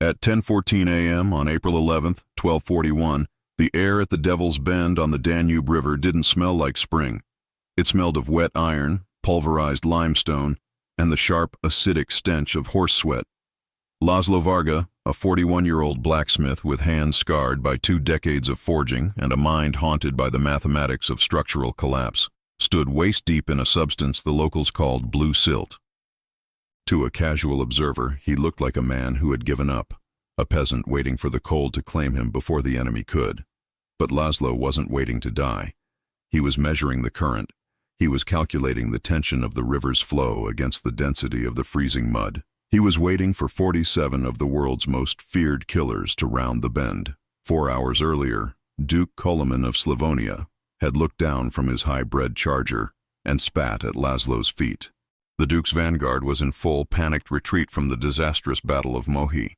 At 10:14 a.m. on April 11th, 1241, the air at the Devil's Bend on the Danube River didn't smell like spring. It smelled of wet iron, pulverized limestone, and the sharp, acidic stench of horse sweat. Laszlo Varga, a 41-year-old blacksmith with hands scarred by 2 decades of forging and a mind haunted by the mathematics of structural collapse, stood waist-deep in a substance the locals called blue silt. To a casual observer, he looked like a man who had given up, a peasant waiting for the cold to claim him before the enemy could. But Laszlo wasn't waiting to die. He was measuring the current. He was calculating the tension of the river's flow against the density of the freezing mud. He was waiting for 47 of the world's most feared killers to round the bend. 4 hours earlier, Duke Koloman of Slavonia had looked down from his high-bred charger and spat at Laszlo's feet. The Duke's vanguard was in full, panicked retreat from the disastrous Battle of Mohi.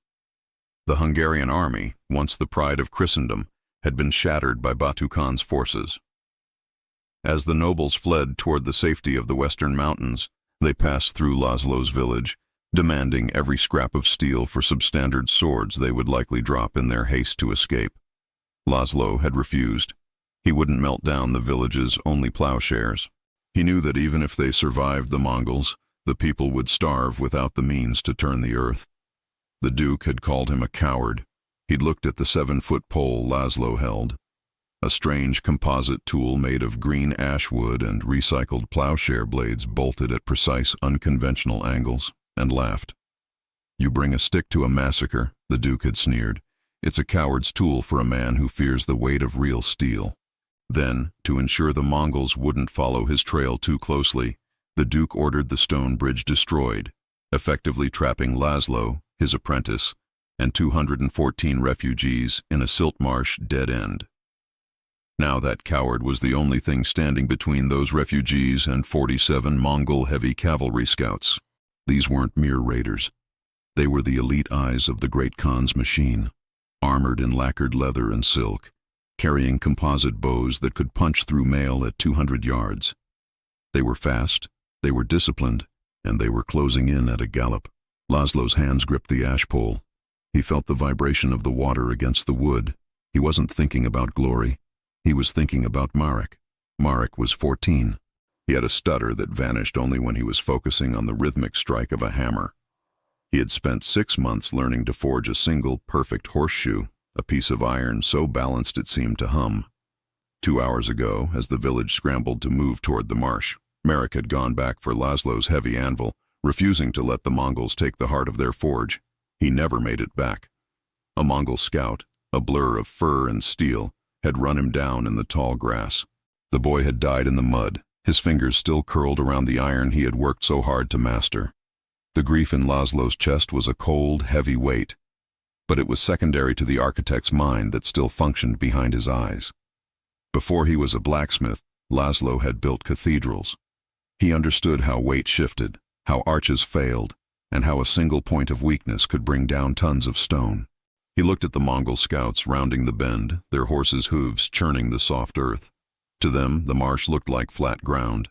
The Hungarian army, once the pride of Christendom, had been shattered by Batu Khan's forces. As the nobles fled toward the safety of the western mountains, they passed through Laszlo's village, demanding every scrap of steel for substandard swords they would likely drop in their haste to escape. Laszlo had refused. He wouldn't melt down the village's only plowshares. He knew that even if they survived the Mongols, the people would starve without the means to turn the earth. The Duke had called him a coward. He'd looked at the 7-foot pole Laszlo held, a strange composite tool made of green ash wood and recycled plowshare blades bolted at precise, unconventional angles, and laughed. "You bring a stick to a massacre," the Duke had sneered. "It's a coward's tool for a man who fears the weight of real steel." Then, to ensure the Mongols wouldn't follow his trail too closely, the Duke ordered the stone bridge destroyed, effectively trapping Laszlo, his apprentice, and 214 refugees in a silt marsh dead end. Now that coward was the only thing standing between those refugees and 47 Mongol heavy cavalry scouts. These weren't mere raiders. They were the elite eyes of the Great Khan's machine, armored in lacquered leather and silk, carrying composite bows that could punch through mail at 200 yards. They were fast, they were disciplined, and they were closing in at a gallop. Laszlo's hands gripped the ash pole. He felt the vibration of the water against the wood. He wasn't thinking about glory. He was thinking about Marek. Marek was 14. He had a stutter that vanished only when he was focusing on the rhythmic strike of a hammer. He had spent 6 months learning to forge a single, perfect horseshoe, a piece of iron so balanced it seemed to hum. 2 hours ago, as the village scrambled to move toward the marsh, Marek had gone back for Laszlo's heavy anvil, refusing to let the Mongols take the heart of their forge. He never made it back. A Mongol scout, a blur of fur and steel, had run him down in the tall grass. The boy had died in the mud, his fingers still curled around the iron he had worked so hard to master. The grief in Laszlo's chest was a cold, heavy weight, but it was secondary to the architect's mind that still functioned behind his eyes. Before he was a blacksmith, Laszlo had built cathedrals. He understood how weight shifted, how arches failed, and how a single point of weakness could bring down tons of stone. He looked at the Mongol scouts rounding the bend, their horses' hooves churning the soft earth. To them, the marsh looked like flat ground.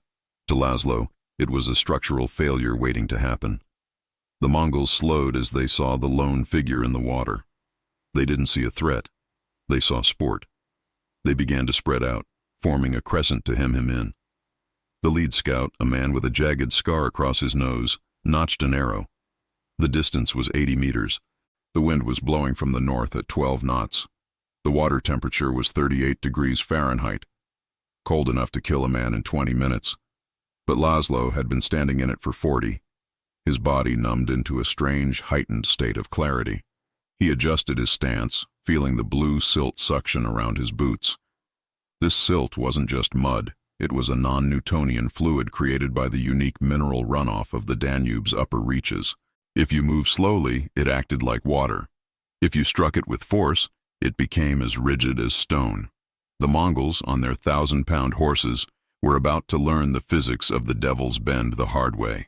To Laszlo, it was a structural failure waiting to happen. The Mongols slowed as they saw the lone figure in the water. They didn't see a threat. They saw sport. They began to spread out, forming a crescent to hem him in. The lead scout, a man with a jagged scar across his nose, notched an arrow. The distance was 80 meters. The wind was blowing from the north at 12 knots. The water temperature was 38 degrees Fahrenheit, cold enough to kill a man in 20 minutes. But Laszlo had been standing in it for 40. His body numbed into a strange, heightened state of clarity. He adjusted his stance, feeling the blue silt suction around his boots. This silt wasn't just mud. It was a non-Newtonian fluid created by the unique mineral runoff of the Danube's upper reaches. If you moved slowly, it acted like water. If you struck it with force, it became as rigid as stone. The Mongols, on their 1,000-pound horses, were about to learn the physics of the Devil's Bend the hard way.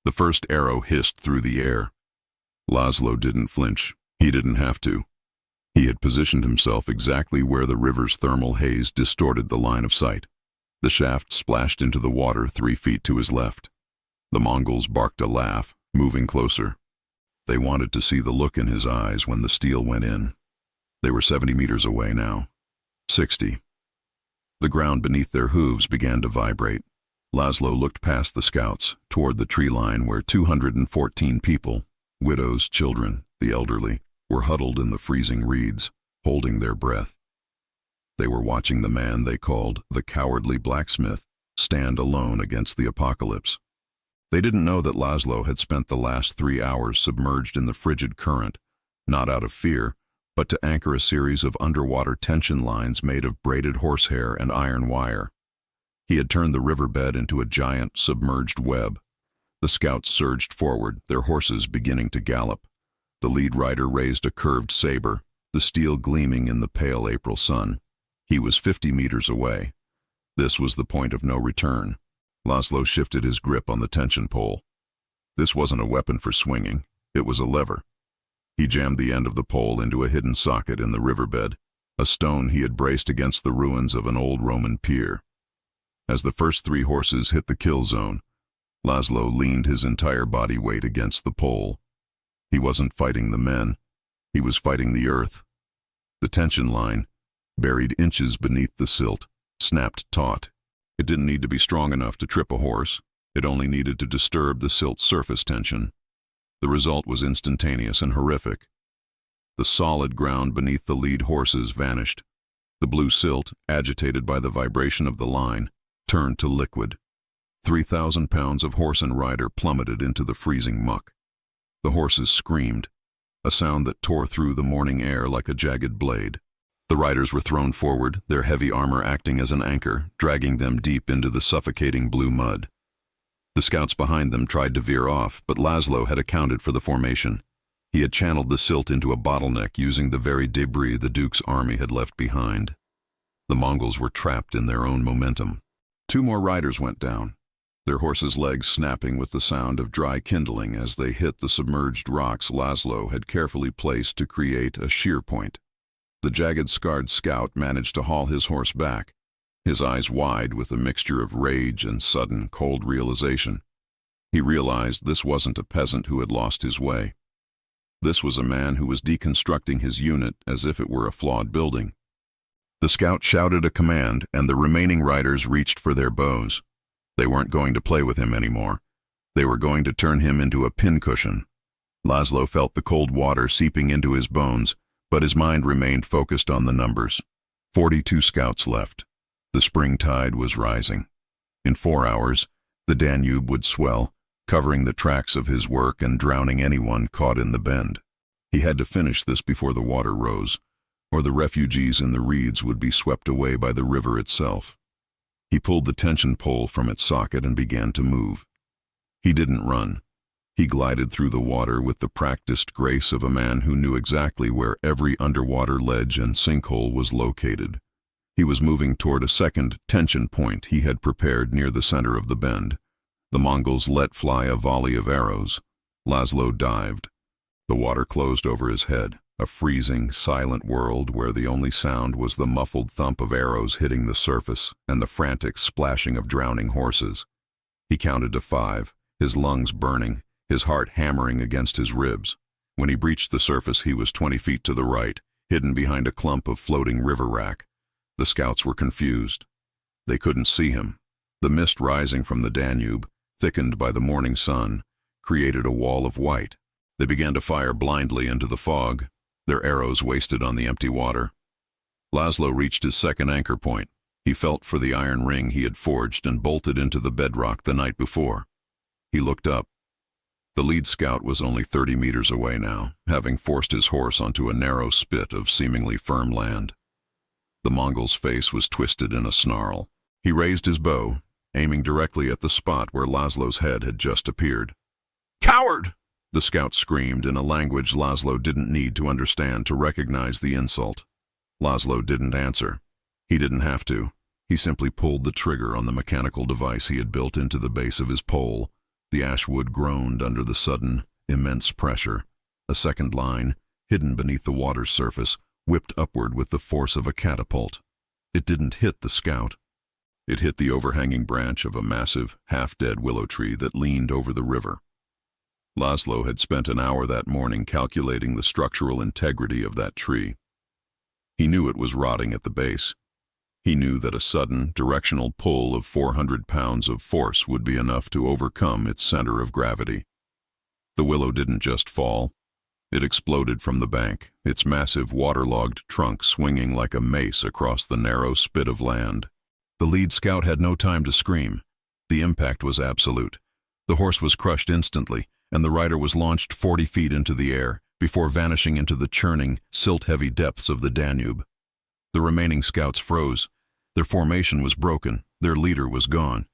The first arrow hissed through the air. Laszlo didn't flinch. He didn't have to. He had positioned himself exactly where the river's thermal haze distorted the line of sight. The shaft splashed into the water 3 feet to his left. The Mongols barked a laugh, moving closer. They wanted to see the look in his eyes when the steel went in. They were 70 meters away now. 60. The ground beneath their hooves began to vibrate. Laszlo looked past the scouts, toward the tree line where 214 people, widows, children, the elderly, were huddled in the freezing reeds, holding their breath. They were watching the man they called the cowardly blacksmith stand alone against the apocalypse. They didn't know that Laszlo had spent the last 3 hours submerged in the frigid current, not out of fear, but to anchor a series of underwater tension lines made of braided horsehair and iron wire. He had turned the riverbed into a giant, submerged web. The scouts surged forward, their horses beginning to gallop. The lead rider raised a curved saber, the steel gleaming in the pale April sun. He was 50 meters away. This was the point of no return. Laszlo shifted his grip on the tension pole. This wasn't a weapon for swinging, it was a lever. He jammed the end of the pole into a hidden socket in the riverbed, a stone he had braced against the ruins of an old Roman pier. As the first 3 horses hit the kill zone, Laszlo leaned his entire body weight against the pole. He wasn't fighting the men, he was fighting the earth. The tension line, buried inches beneath the silt, snapped taut. It didn't need to be strong enough to trip a horse, it only needed to disturb the silt's surface tension. The result was instantaneous and horrific. The solid ground beneath the lead horses vanished. The blue silt, agitated by the vibration of the line, turned to liquid. 3,000 pounds of horse and rider plummeted into the freezing muck. The horses screamed, a sound that tore through the morning air like a jagged blade. The riders were thrown forward, their heavy armor acting as an anchor, dragging them deep into the suffocating blue mud. The scouts behind them tried to veer off, but Laszlo had accounted for the formation. He had channeled the silt into a bottleneck using the very debris the Duke's army had left behind. The Mongols were trapped in their own momentum. 2 more riders went down, their horses' legs snapping with the sound of dry kindling as they hit the submerged rocks Laszlo had carefully placed to create a shear point. The jagged, scarred scout managed to haul his horse back, his eyes wide with a mixture of rage and sudden, cold realization. He realized this wasn't a peasant who had lost his way. This was a man who was deconstructing his unit as if it were a flawed building. The scout shouted a command, and the remaining riders reached for their bows. They weren't going to play with him anymore. They were going to turn him into a pincushion. Laszlo felt the cold water seeping into his bones, but his mind remained focused on the numbers. 42 scouts left. The spring tide was rising. In 4 hours, the Danube would swell, covering the tracks of his work and drowning anyone caught in the bend. He had to finish this before the water rose, or the refugees in the reeds would be swept away by the river itself. He pulled the tension pole from its socket and began to move. He didn't run. He glided through the water with the practiced grace of a man who knew exactly where every underwater ledge and sinkhole was located. He was moving toward a second tension point he had prepared near the center of the bend. The Mongols let fly a volley of arrows. Laszlo dived. The water closed over his head, a freezing, silent world where the only sound was the muffled thump of arrows hitting the surface and the frantic splashing of drowning horses. He counted to 5, his lungs burning, his heart hammering against his ribs. When he breached the surface, he was 20 feet to the right, hidden behind a clump of floating river wrack. The scouts were confused. They couldn't see him. The mist rising from the Danube, thickened by the morning sun, created a wall of white. They began to fire blindly into the fog, their arrows wasted on the empty water. Laszlo reached his second anchor point. He felt for the iron ring he had forged and bolted into the bedrock the night before. He looked up. The lead scout was only 30 meters away now, having forced his horse onto a narrow spit of seemingly firm land. The Mongol's face was twisted in a snarl. He raised his bow, aiming directly at the spot where Laszlo's head had just appeared. "Coward!" the scout screamed in a language Laszlo didn't need to understand to recognize the insult. Laszlo didn't answer. He didn't have to. He simply pulled the trigger on the mechanical device he had built into the base of his pole. The ash wood groaned under the sudden, immense pressure. A second line, hidden beneath the water's surface, whipped upward with the force of a catapult. It didn't hit the scout. It hit the overhanging branch of a massive, half-dead willow tree that leaned over the river. Laszlo had spent an hour that morning calculating the structural integrity of that tree. He knew it was rotting at the base. He knew that a sudden, directional pull of 400 pounds of force would be enough to overcome its center of gravity. The willow didn't just fall. It exploded from the bank, its massive waterlogged trunk swinging like a mace across the narrow spit of land. The lead scout had no time to scream. The impact was absolute. The horse was crushed instantly, and the rider was launched 40 feet into the air, before vanishing into the churning, silt-heavy depths of the Danube. The remaining scouts froze. Their formation was broken, their leader was gone.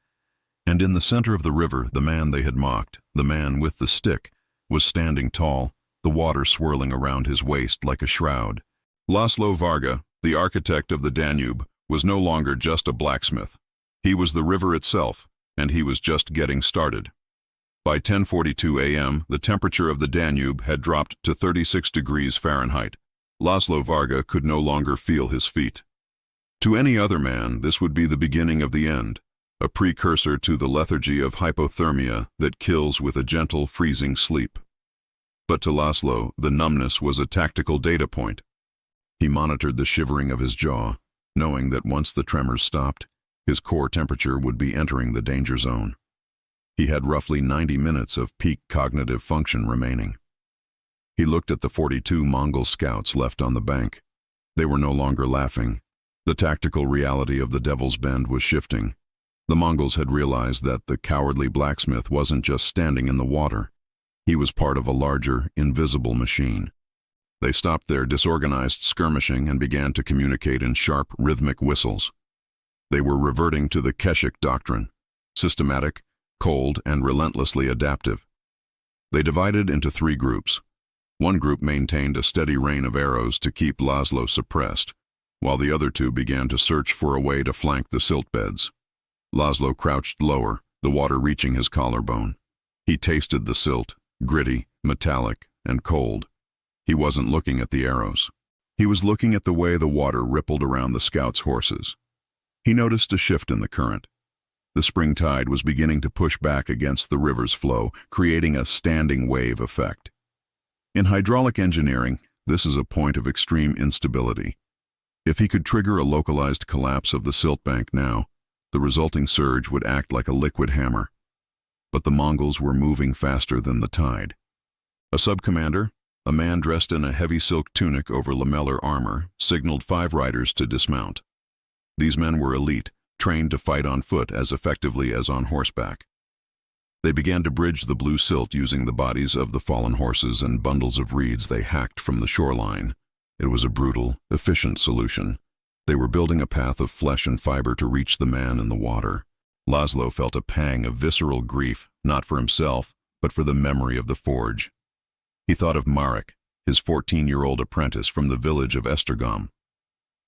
And in the center of the river, the man they had mocked, the man with the stick, was standing tall, the water swirling around his waist like a shroud. Laszlo Varga, the architect of the Danube, was no longer just a blacksmith. He was the river itself, and he was just getting started. By 10:42 a.m., the temperature of the Danube had dropped to 36 degrees Fahrenheit. Laszlo Varga could no longer feel his feet. To any other man, this would be the beginning of the end, a precursor to the lethargy of hypothermia that kills with a gentle, freezing sleep. But to Laszlo, the numbness was a tactical data point. He monitored the shivering of his jaw, knowing that once the tremors stopped, his core temperature would be entering the danger zone. He had roughly 90 minutes of peak cognitive function remaining. He looked at the 42 Mongol scouts left on the bank. They were no longer laughing. The tactical reality of the Devil's Bend was shifting. The Mongols had realized that the cowardly blacksmith wasn't just standing in the water. He was part of a larger, invisible machine. They stopped their disorganized skirmishing and began to communicate in sharp, rhythmic whistles. They were reverting to the Keshik doctrine, systematic, cold, and relentlessly adaptive. They divided into 3 groups. One group maintained a steady rain of arrows to keep Laszlo suppressed, while the other 2 began to search for a way to flank the silt beds. Laszlo crouched lower, the water reaching his collarbone. He tasted the silt, gritty, metallic, and cold. He wasn't looking at the arrows. He was looking at the way the water rippled around the scouts' horses. He noticed a shift in the current. The spring tide was beginning to push back against the river's flow, creating a standing wave effect. In hydraulic engineering, this is a point of extreme instability. If he could trigger a localized collapse of the silt bank now, the resulting surge would act like a liquid hammer. But the Mongols were moving faster than the tide. A sub-commander, a man dressed in a heavy silk tunic over lamellar armor, signaled 5 riders to dismount. These men were elite, trained to fight on foot as effectively as on horseback. They began to bridge the blue silt using the bodies of the fallen horses and bundles of reeds they hacked from the shoreline. It was a brutal, efficient solution. They were building a path of flesh and fiber to reach the man in the water. Laszlo felt a pang of visceral grief, not for himself, but for the memory of the forge. He thought of Marek, his 14-year-old apprentice from the village of Esztergom.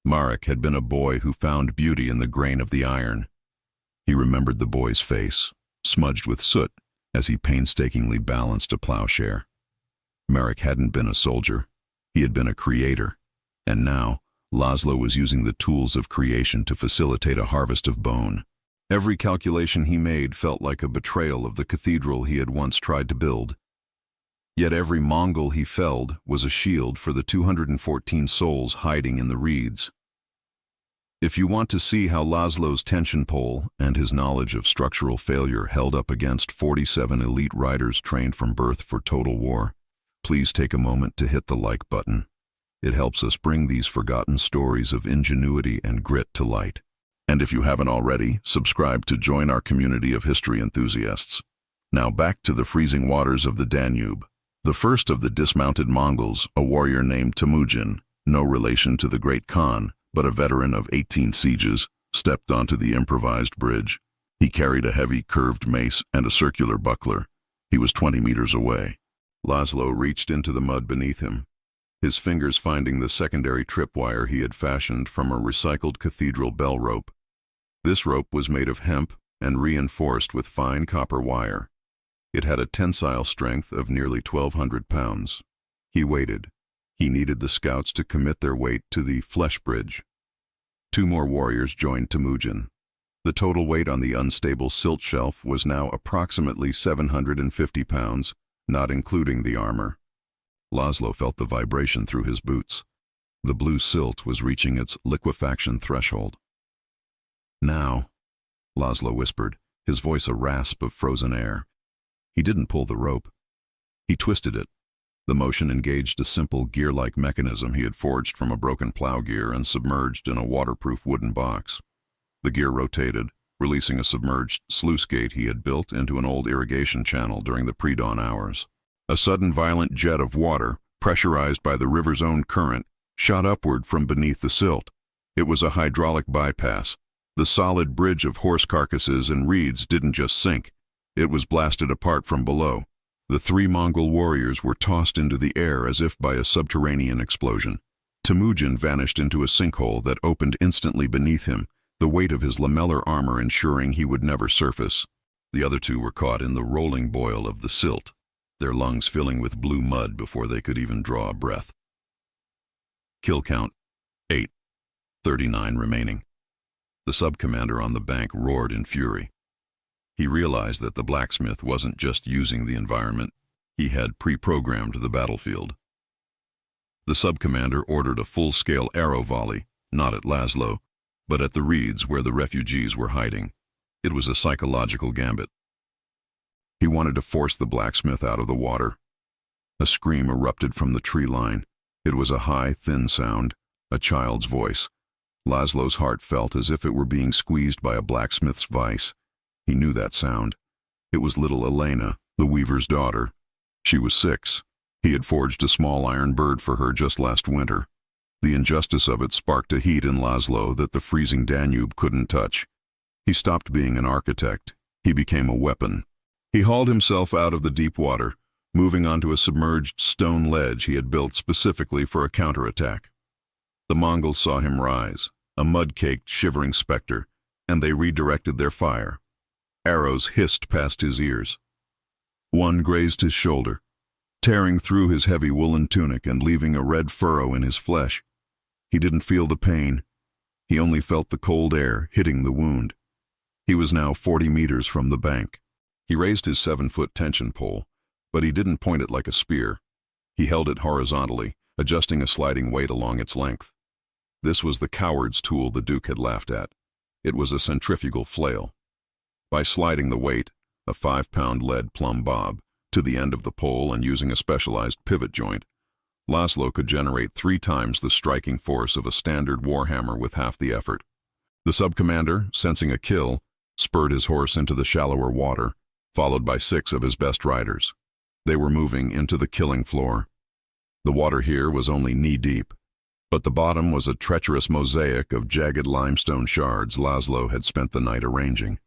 Marek had been a boy who found beauty in the grain of the iron. He remembered the boy's face, smudged with soot, as he painstakingly balanced a plowshare. Marek hadn't been a soldier. He had been a creator. And now, Laszlo was using the tools of creation to facilitate a harvest of bone. Every calculation he made felt like a betrayal of the cathedral he had once tried to build. Yet every Mongol he felled was a shield for the 214 souls hiding in the reeds. If you want to see how Laszlo's tension pole and his knowledge of structural failure held up against 47 elite riders trained from birth for total war, please take a moment to hit the like button. It helps us bring these forgotten stories of ingenuity and grit to light. And if you haven't already, subscribe to join our community of history enthusiasts. Now back to the freezing waters of the Danube. The first of the dismounted Mongols, a warrior named Temujin, no relation to the Great Khan, but a veteran of 18 sieges, stepped onto the improvised bridge. He carried a heavy curved mace and a circular buckler. He was 20 meters away. Laszlo reached into the mud beneath him, his fingers finding the secondary tripwire he had fashioned from a recycled cathedral bell rope. This rope was made of hemp and reinforced with fine copper wire. It had a tensile strength of nearly 1,200 pounds. He waited. He needed the scouts to commit their weight to the flesh bridge. 2 more warriors joined Temujin. The total weight on the unstable silt shelf was now approximately 750 pounds, not including the armor. Laszlo felt the vibration through his boots. The blue silt was reaching its liquefaction threshold. "Now," Laszlo whispered, his voice a rasp of frozen air. He didn't pull the rope. He twisted it. The motion engaged a simple gear-like mechanism he had forged from a broken plow gear and submerged in a waterproof wooden box. The gear rotated, releasing a submerged sluice gate he had built into an old irrigation channel during the pre-dawn hours. A sudden violent jet of water, pressurized by the river's own current, shot upward from beneath the silt. It was a hydraulic bypass. The solid bridge of horse carcasses and reeds didn't just sink. It was blasted apart from below. The three Mongol warriors were tossed into the air as if by a subterranean explosion. Temujin vanished into a sinkhole that opened instantly beneath him, the weight of his lamellar armor ensuring he would never surface. The other two were caught in the rolling boil of the silt, their lungs filling with blue mud before they could even draw a breath. Kill count, 8. 39 remaining. The sub-commander on the bank roared in fury. He realized that the blacksmith wasn't just using the environment, he had pre-programmed the battlefield. The sub-commander ordered a full-scale arrow volley, not at Laszlo, but at the reeds where the refugees were hiding. It was a psychological gambit. He wanted to force the blacksmith out of the water. A scream erupted from the tree line. It was a high, thin sound, a child's voice. Laszlo's heart felt as if it were being squeezed by a blacksmith's vice. He knew that sound. It was little Elena, the weaver's daughter. She was 6. He had forged a small iron bird for her just last winter. The injustice of it sparked a heat in Laszlo that the freezing Danube couldn't touch. He stopped being an architect. He became a weapon. He hauled himself out of the deep water, moving onto a submerged stone ledge he had built specifically for a counterattack. The Mongols saw him rise, a mud-caked, shivering specter, and they redirected their fire. Arrows hissed past his ears. One grazed his shoulder, tearing through his heavy woolen tunic and leaving a red furrow in his flesh. He didn't feel the pain. He only felt the cold air hitting the wound. He was now 40 meters from the bank. He raised his 7-foot tension pole, but he didn't point it like a spear. He held it horizontally, adjusting a sliding weight along its length. This was the coward's tool the Duke had laughed at. It was a centrifugal flail. By sliding the weight, a 5-pound lead plumb bob, to the end of the pole and using a specialized pivot joint, Laszlo could generate 3 times the striking force of a standard warhammer with half the effort. The sub-commander, sensing a kill, spurred his horse into the shallower water, followed by 6 of his best riders. They were moving into the killing floor. The water here was only knee-deep, but the bottom was a treacherous mosaic of jagged limestone shards Laszlo had spent the night arranging.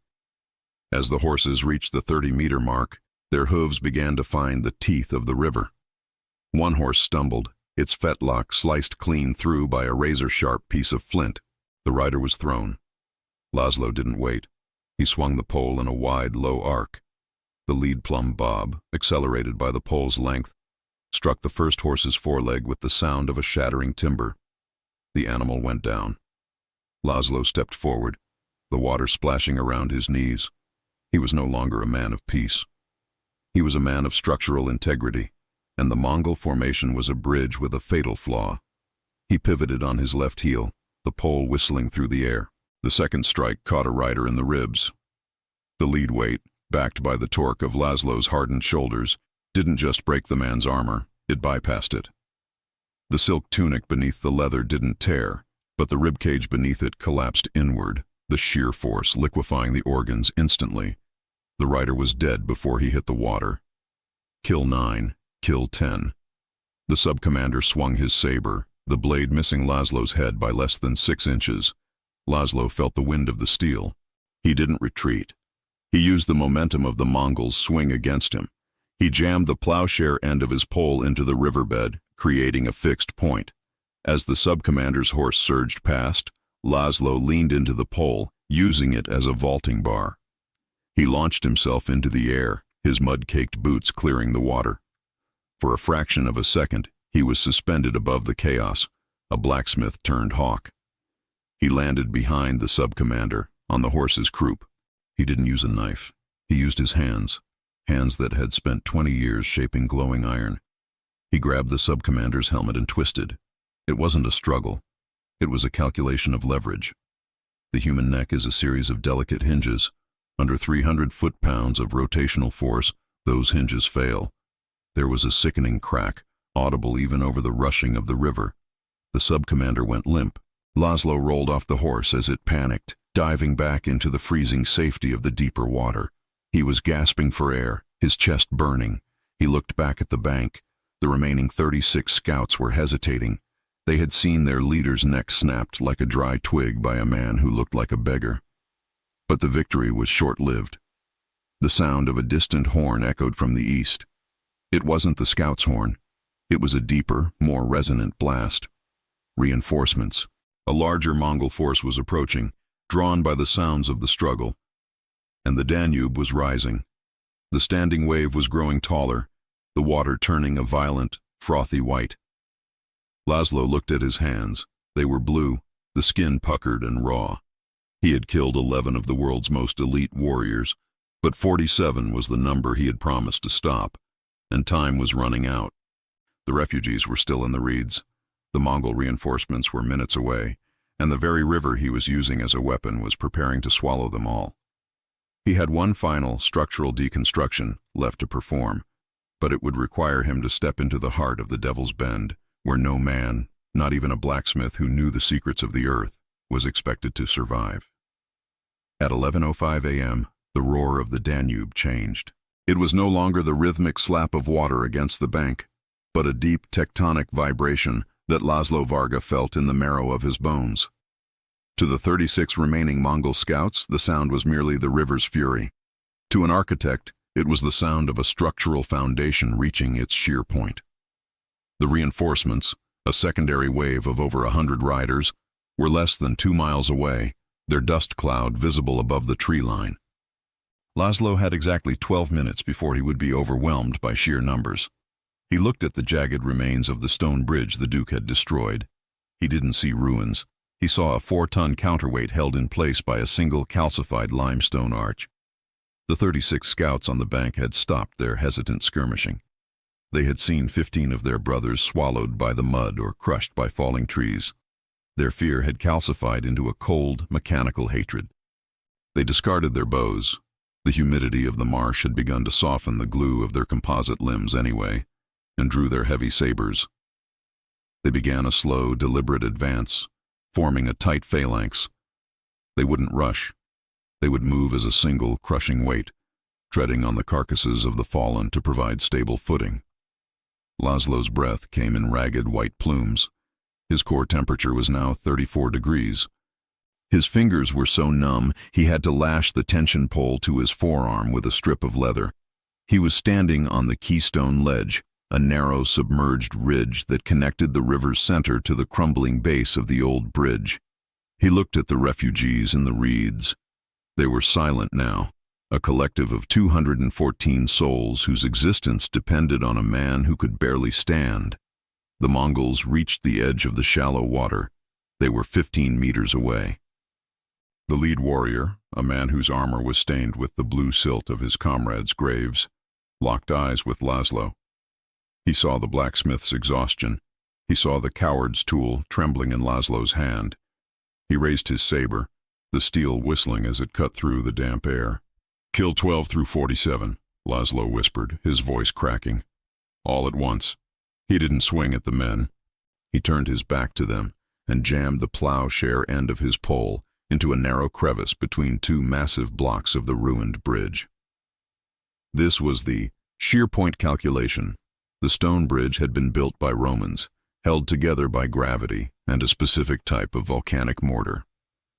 As the horses reached the 30-meter mark, their hooves began to find the teeth of the river. One horse stumbled, its fetlock sliced clean through by a razor-sharp piece of flint. The rider was thrown. Laszlo didn't wait. He swung the pole in a wide, low arc. The lead plumb bob, accelerated by the pole's length, struck the first horse's foreleg with the sound of a shattering timber. The animal went down. Laszlo stepped forward, the water splashing around his knees. He was no longer a man of peace. He was a man of structural integrity, and the Mongol formation was a bridge with a fatal flaw. He pivoted on his left heel, the pole whistling through the air. The second strike caught a rider in the ribs. The lead weight, backed by the torque of Laszlo's hardened shoulders, didn't just break the man's armor, it bypassed it. The silk tunic beneath the leather didn't tear, but the ribcage beneath it collapsed inward, the sheer force liquefying the organs instantly. The rider was dead before he hit the water. Kill 9, kill 10. The sub-commander swung his saber, the blade missing Laszlo's head by less than 6 inches. Laszlo felt the wind of the steel. He didn't retreat. He used the momentum of the Mongols' swing against him. He jammed the plowshare end of his pole into the riverbed, creating a fixed point. As the sub-commander's horse surged past, Laszlo leaned into the pole, using it as a vaulting bar. He launched himself into the air, his mud-caked boots clearing the water. For a fraction of a second, he was suspended above the chaos, a blacksmith turned hawk. He landed behind the sub-commander, on the horse's croup. He didn't use a knife. He used his hands. hands that had spent 20 years shaping glowing iron. He grabbed the sub-commander's helmet and twisted. It wasn't a struggle. It was a calculation of leverage. The human neck is a series of delicate hinges. Under 300 foot-pounds of rotational force, those hinges fail. There was a sickening crack, audible even over the rushing of the river. The sub-commander went limp. Laszlo rolled off the horse as it panicked, diving back into the freezing safety of the deeper water. He was gasping for air, his chest burning. He looked back at the bank. The remaining 36 scouts were hesitating. They had seen their leader's neck snapped like a dry twig by a man who looked like a beggar. But the victory was short-lived. The sound of a distant horn echoed from the east. It wasn't the scout's horn. It was a deeper, more resonant blast. Reinforcements. A larger Mongol force was approaching, drawn by the sounds of the struggle. And the Danube was rising. The standing wave was growing taller, the water turning a violent, frothy white. Laszlo looked at his hands. They were blue, the skin puckered and raw. He had killed 11 of the world's most elite warriors, but 47 was the number he had promised to stop, and time was running out. The refugees were still in the reeds. The Mongol reinforcements were minutes away, and the very river he was using as a weapon was preparing to swallow them all. He had one final structural deconstruction left to perform, but it would require him to step into the heart of the Devil's Bend, where no man, not even a blacksmith who knew the secrets of the earth, was expected to survive. At 11:05 a.m., the roar of the Danube changed. It was no longer the rhythmic slap of water against the bank, but a deep tectonic vibration that Laszlo Varga felt in the marrow of his bones. To the 36 remaining Mongol scouts, the sound was merely the river's fury. To an architect, it was the sound of a structural foundation reaching its sheer point. The reinforcements, a secondary wave of over 100 riders, were less than 2 miles away, their dust cloud visible above the tree line. Laszlo had exactly 12 minutes before he would be overwhelmed by sheer numbers. He looked at the jagged remains of the stone bridge the Duke had destroyed. He didn't see ruins. He saw a 4-ton counterweight held in place by a single calcified limestone arch. The 36 scouts on the bank had stopped their hesitant skirmishing. They had seen 15 of their brothers swallowed by the mud or crushed by falling trees. Their fear had calcified into a cold, mechanical hatred. They discarded their bows. The humidity of the marsh had begun to soften the glue of their composite limbs anyway, and drew their heavy sabers. They began a slow, deliberate advance, forming a tight phalanx. They wouldn't rush. They would move as a single, crushing weight, treading on the carcasses of the fallen to provide stable footing. Laszlo's breath came in ragged white plumes. His core temperature was now 34 degrees. His fingers were so numb he had to lash the tension pole to his forearm with a strip of leather. He was standing on the Keystone Ledge, a narrow submerged ridge that connected the river's center to the crumbling base of the old bridge. He looked at the refugees in the reeds. They were silent now, a collective of 214 souls whose existence depended on a man who could barely stand. The Mongols reached the edge of the shallow water. They were 15 meters away. The lead warrior, a man whose armor was stained with the blue silt of his comrades' graves, locked eyes with Laszlo. He saw the blacksmith's exhaustion. He saw the coward's tool trembling in Laszlo's hand. He raised his saber, the steel whistling as it cut through the damp air. "Kill 12 through 47, Laszlo whispered, his voice cracking. All at once. He didn't swing at the men. He turned his back to them and jammed the plowshare end of his pole into a narrow crevice between 2 massive blocks of the ruined bridge. This was the shear point calculation. The stone bridge had been built by Romans, held together by gravity and a specific type of volcanic mortar.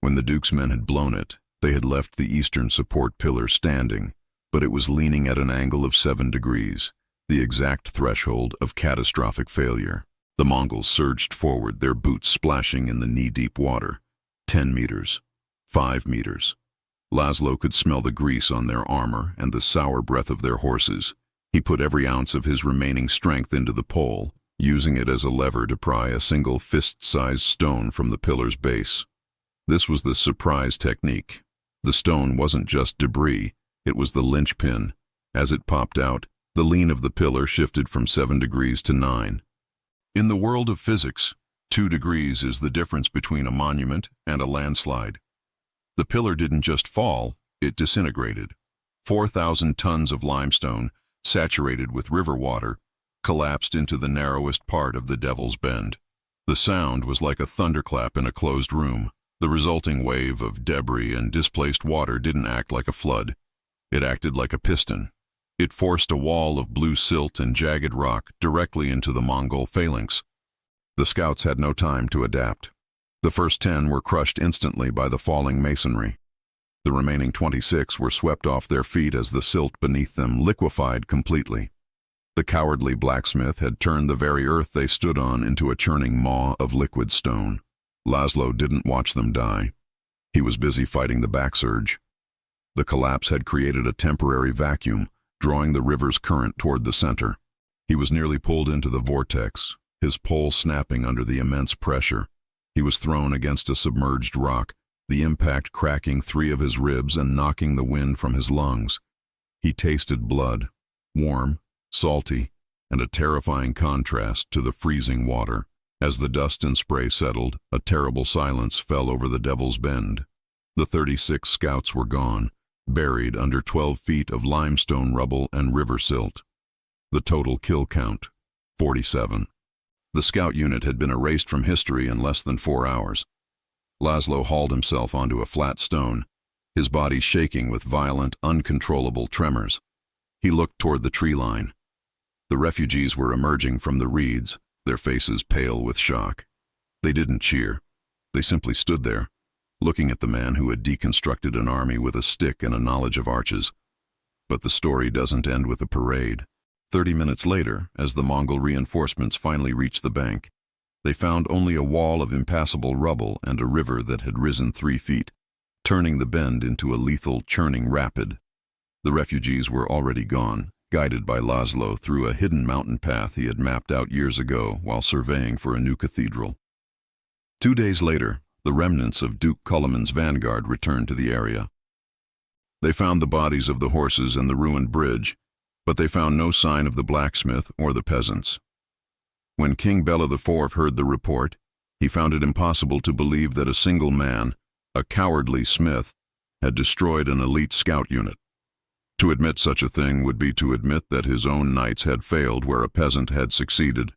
When the Duke's men had blown it, they had left the eastern support pillar standing, but it was leaning at an angle of 7 degrees, the exact threshold of catastrophic failure. The Mongols surged forward, their boots splashing in the knee-deep water. 10 meters. 5 meters. Laszlo could smell the grease on their armor and the sour breath of their horses. He put every ounce of his remaining strength into the pole, using it as a lever to pry a single fist-sized stone from the pillar's base. This was the surprise technique. The stone wasn't just debris, it was the linchpin, As it popped out, the lean of the pillar shifted from 7 degrees to 9. In the world of physics, 2 degrees is the difference between a monument and a landslide. The pillar didn't just fall, it disintegrated. 4,000 tons of limestone, saturated with river water, collapsed into the narrowest part of the Devil's Bend. The sound was like a thunderclap in a closed room. The resulting wave of debris and displaced water didn't act like a flood. It acted like a piston. It forced a wall of blue silt and jagged rock directly into the Mongol phalanx. The scouts had no time to adapt. The first 10 were crushed instantly by the falling masonry. The remaining 26 were swept off their feet as the silt beneath them liquefied completely. The cowardly blacksmith had turned the very earth they stood on into a churning maw of liquid stone. Laszlo didn't watch them die. He was busy fighting the backsurge. The collapse had created a temporary vacuum, drawing the river's current toward the center. He was nearly pulled into the vortex, his pole snapping under the immense pressure. He was thrown against a submerged rock, the impact cracking 3 of his ribs and knocking the wind from his lungs. He tasted blood, warm, salty, and a terrifying contrast to the freezing water. As the dust and spray settled, a terrible silence fell over the Devil's Bend. The 36 scouts were gone, buried under 12 feet of limestone rubble and river silt. The total kill count, 47. The scout unit had been erased from history in less than 4 hours. Laszlo hauled himself onto a flat stone, his body shaking with violent, uncontrollable tremors. He looked toward the tree line. The refugees were emerging from the reeds, their faces pale with shock. They didn't cheer. They simply stood there, looking at the man who had deconstructed an army with a stick and a knowledge of arches. But the story doesn't end with a parade. 30 minutes later, as the Mongol reinforcements finally reached the bank, they found only a wall of impassable rubble and a river that had risen 3 feet, turning the bend into a lethal, churning rapid. The refugees were already gone, guided by Laszlo through a hidden mountain path he had mapped out years ago while surveying for a new cathedral. 2 days later, the remnants of Duke Culliman's vanguard returned to the area. They found the bodies of the horses and the ruined bridge, but they found no sign of the blacksmith or the peasants. When King Bela IV heard the report, he found it impossible to believe that a single man, a cowardly smith, had destroyed an elite scout unit. To admit such a thing would be to admit that his own knights had failed where a peasant had succeeded.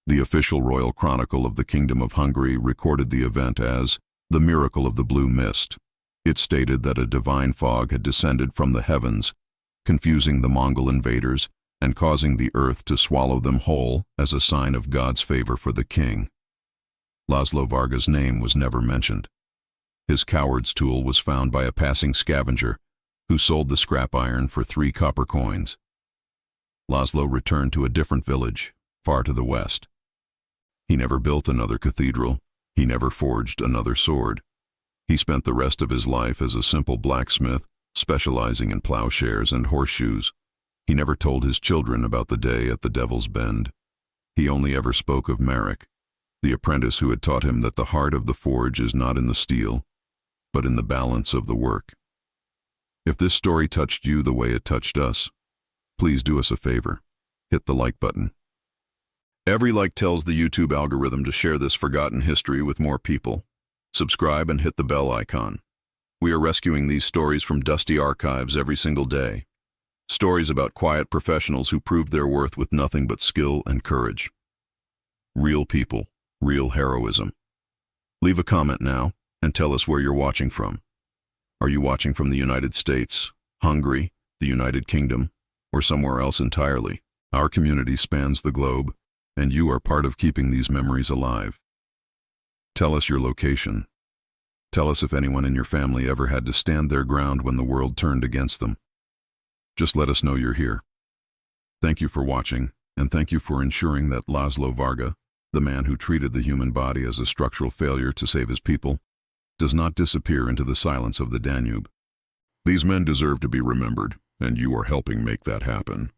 The official royal chronicle of the Kingdom of Hungary recorded the event as the miracle of the blue mist. It stated that a divine fog had descended from the heavens, confusing the Mongol invaders and causing the earth to swallow them whole as a sign of God's favor for the king. Laszlo Varga's name was never mentioned. His coward's tool was found by a passing scavenger who sold the scrap iron for 3 copper coins. Laszlo returned to a different village, far to the west. He never built another cathedral. He never forged another sword. He spent the rest of his life as a simple blacksmith, specializing in plowshares and horseshoes. He never told his children about the day at the Devil's Bend. He only ever spoke of Marek, the apprentice who had taught him that the heart of the forge is not in the steel, but in the balance of the work. If this story touched you the way it touched us, please do us a favor. Hit the like button. Every like tells the YouTube algorithm to share this forgotten history with more people. Subscribe and hit the bell icon. We are rescuing these stories from dusty archives every single day. Stories about quiet professionals who proved their worth with nothing but skill and courage. Real people, real heroism. Leave a comment now and tell us where you're watching from. Are you watching from the United States, Hungary, the United Kingdom, or somewhere else entirely? Our community spans the globe, and you are part of keeping these memories alive. Tell us your location. Tell us if anyone in your family ever had to stand their ground when the world turned against them. Just let us know you're here. Thank you for watching, and thank you for ensuring that Laszlo Varga, the man who treated the human body as a structural failure to save his people, does not disappear into the silence of the Danube. These men deserve to be remembered, and you are helping make that happen.